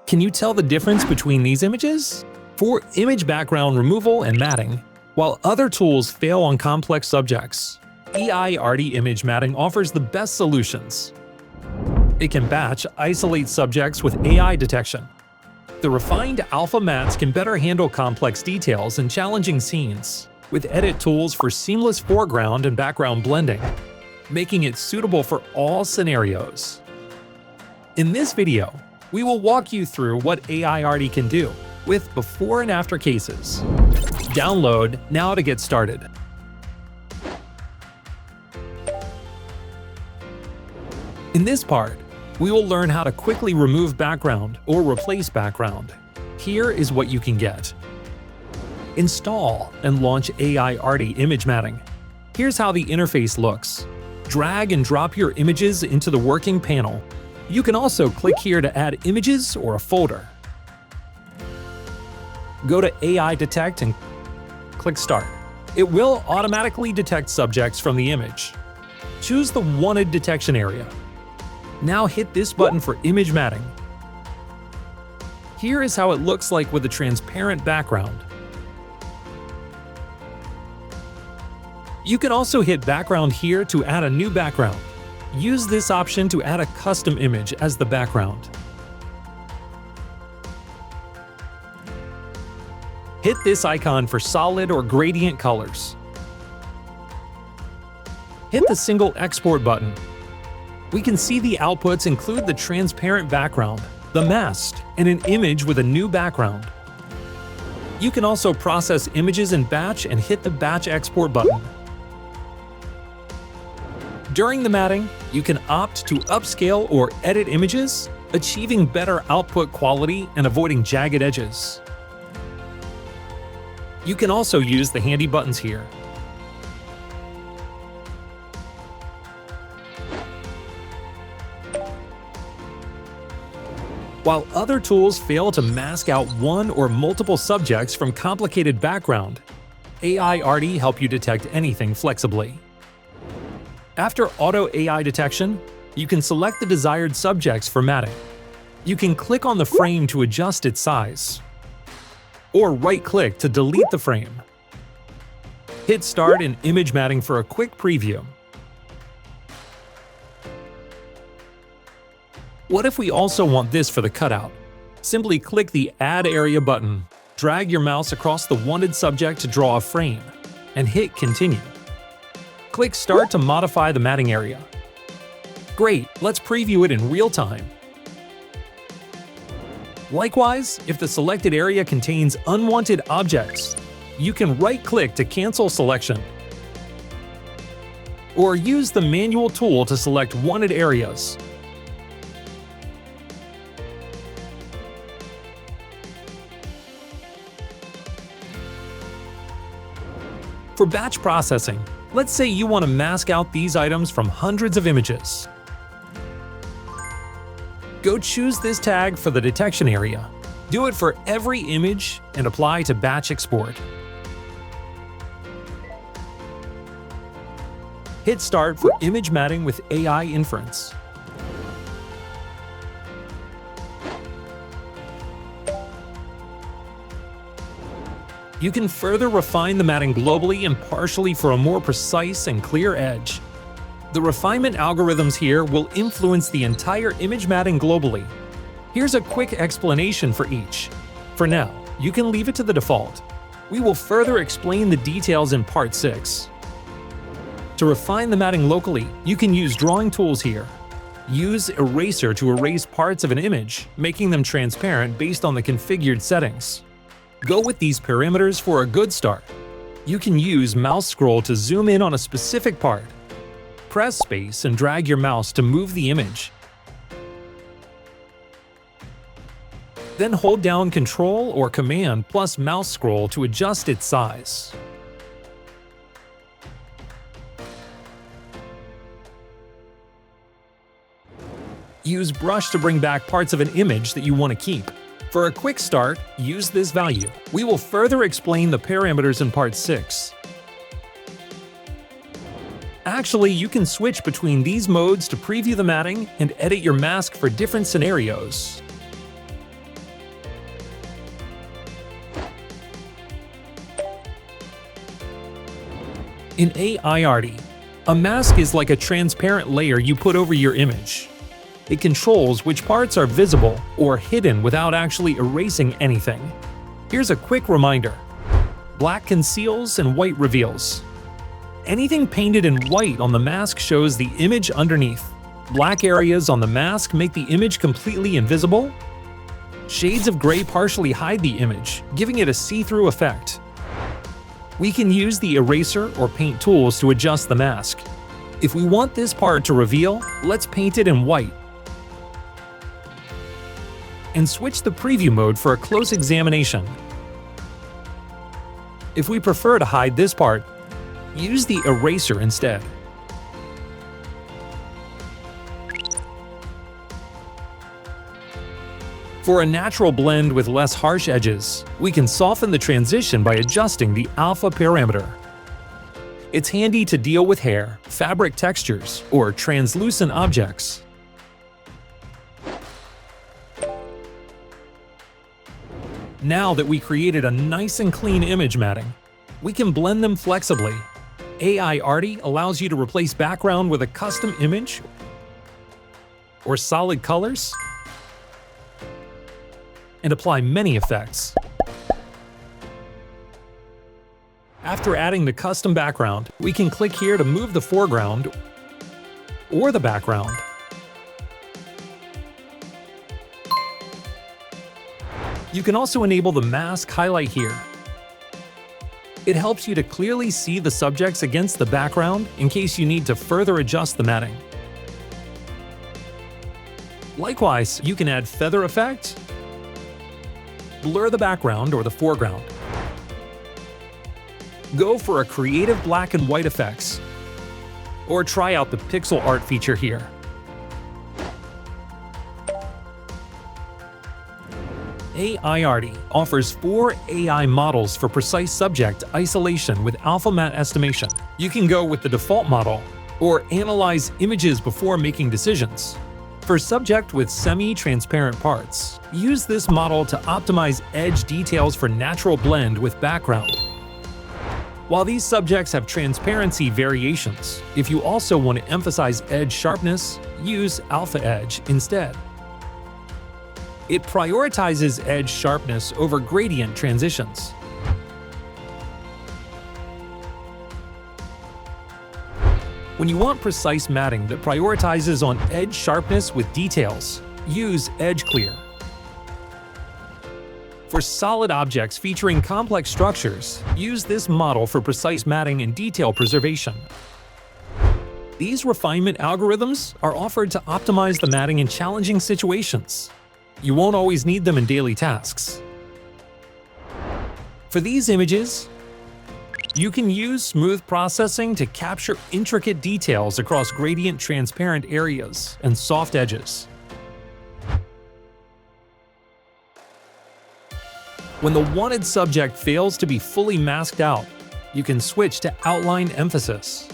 Can you tell the difference between these images? For image background removal and matting, while other tools fail on complex subjects, Aiarty Image Matting offers the best solutions. It can batch isolate subjects with AI detection. The refined alpha mats can better handle complex details and challenging scenes, with edit tools for seamless foreground and background blending, making it suitable for all scenarios. In this video, we will walk you through what Aiarty can do with before and after cases. Download now to get started. In this part, we will learn how to quickly remove background or replace background. Here is what you can get. Install and launch Aiarty Image Matting. Here's how the interface looks. Drag and drop your images into the working panel. You can also click here to add images or a folder. Go to AI Detect and click Start. It will automatically detect subjects from the image. Choose the wanted detection area. Now hit this button for image matting. Here is how it looks like with a transparent background. You can also hit background here to add a new background. Use this option to add a custom image as the background. Hit this icon for solid or gradient colors. Hit the single export button. We can see the outputs include the transparent background, the mask, and an image with a new background. You can also process images in batch and hit the batch export button. During the matting, you can opt to upscale or edit images, achieving better output quality and avoiding jagged edges. You can also use the handy buttons here. While other tools fail to mask out one or multiple subjects from complicated background, Aiarty helps you detect anything flexibly. After auto AI detection, you can select the desired subjects for matting. You can click on the frame to adjust its size, or right-click to delete the frame. Hit Start in Image Matting for a quick preview. What if we also want this for the cutout? Simply click the Add Area button, drag your mouse across the wanted subject to draw a frame, and hit Continue. Click Start to modify the matting area. Great, let's preview it in real time. Likewise, if the selected area contains unwanted objects, you can right-click to cancel selection, or use the manual tool to select wanted areas. For batch processing, let's say you want to mask out these items from hundreds of images. Go choose this tag for the detection area. Do it for every image and apply to batch export. Hit Start for image matting with AI inference. You can further refine the matting globally and partially for a more precise and clear edge. The refinement algorithms here will influence the entire image matting globally. Here's a quick explanation for each. For now, you can leave it to the default. We will further explain the details in Part 6. To refine the matting locally, you can use drawing tools here. Use Eraser to erase parts of an image, making them transparent based on the configured settings. Go with these parameters for a good start. You can use mouse scroll to zoom in on a specific part. Press space and drag your mouse to move the image. Then hold down Ctrl or Command plus mouse scroll to adjust its size. Use brush to bring back parts of an image that you want to keep. For a quick start, use this value. We will further explain the parameters in Part 6. Actually, you can switch between these modes to preview the matting and edit your mask for different scenarios. In Aiarty, a mask is like a transparent layer you put over your image. It controls which parts are visible or hidden without actually erasing anything. Here's a quick reminder. Black conceals and white reveals. Anything painted in white on the mask shows the image underneath. Black areas on the mask make the image completely invisible. Shades of gray partially hide the image, giving it a see-through effect. We can use the eraser or paint tools to adjust the mask. If we want this part to reveal, let's paint it in white. And switch the preview mode for a close examination. If we prefer to hide this part, use the eraser instead. For a natural blend with less harsh edges, we can soften the transition by adjusting the alpha parameter. It's handy to deal with hair, fabric textures, or translucent objects. Now that we created a nice and clean image matting, we can blend them flexibly. Aiarty allows you to replace background with a custom image or solid colors and apply many effects. After adding the custom background, we can click here to move the foreground or the background. You can also enable the mask highlight here. It helps you to clearly see the subjects against the background in case you need to further adjust the matting. Likewise, you can add feather effect, blur the background or the foreground. Go for a creative black and white effects, or try out the pixel art feature here. Aiarty offers 4 AI models for precise subject isolation with alpha matte estimation. You can go with the default model, or analyze images before making decisions. For subject with semi-transparent parts, use this model to optimize edge details for natural blend with background. While these subjects have transparency variations, if you also want to emphasize edge sharpness, use Alpha Edge instead. It prioritizes edge sharpness over gradient transitions. When you want precise matting that prioritizes on edge sharpness with details, use Edge Clear. For solid objects featuring complex structures, use this model for precise matting and detail preservation. These refinement algorithms are offered to optimize the matting in challenging situations. You won't always need them in daily tasks. For these images, you can use smooth processing to capture intricate details across gradient transparent areas and soft edges. When the wanted subject fails to be fully masked out, you can switch to outline emphasis.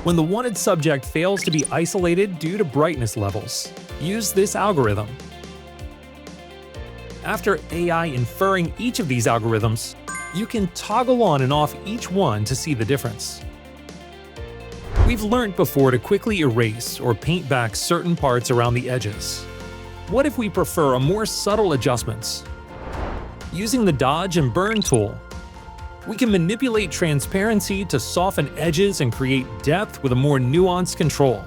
When the wanted subject fails to be isolated due to brightness levels, use this algorithm. After AI inferring each of these algorithms, you can toggle on and off each one to see the difference. We've learned before to quickly erase or paint back certain parts around the edges. What if we prefer a more subtle adjustments? Using the Dodge and Burn tool, we can manipulate transparency to soften edges and create depth with a more nuanced control.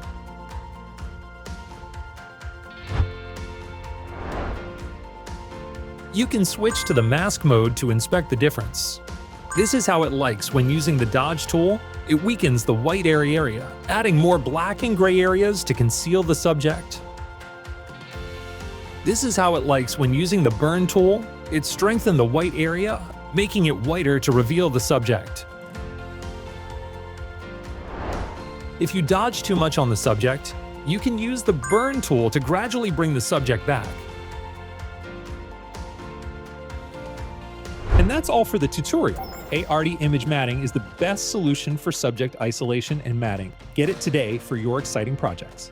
You can switch to the mask mode to inspect the difference. This is how it likes when using the Dodge tool. It weakens the white area, adding more black and gray areas to conceal the subject. This is how it likes when using the Burn tool. It strengthens the white area, making it whiter to reveal the subject. If you dodge too much on the subject, you can use the Burn tool to gradually bring the subject back. And that's all for the tutorial. Aiarty Image Matting is the best solution for subject isolation and matting. Get it today for your exciting projects.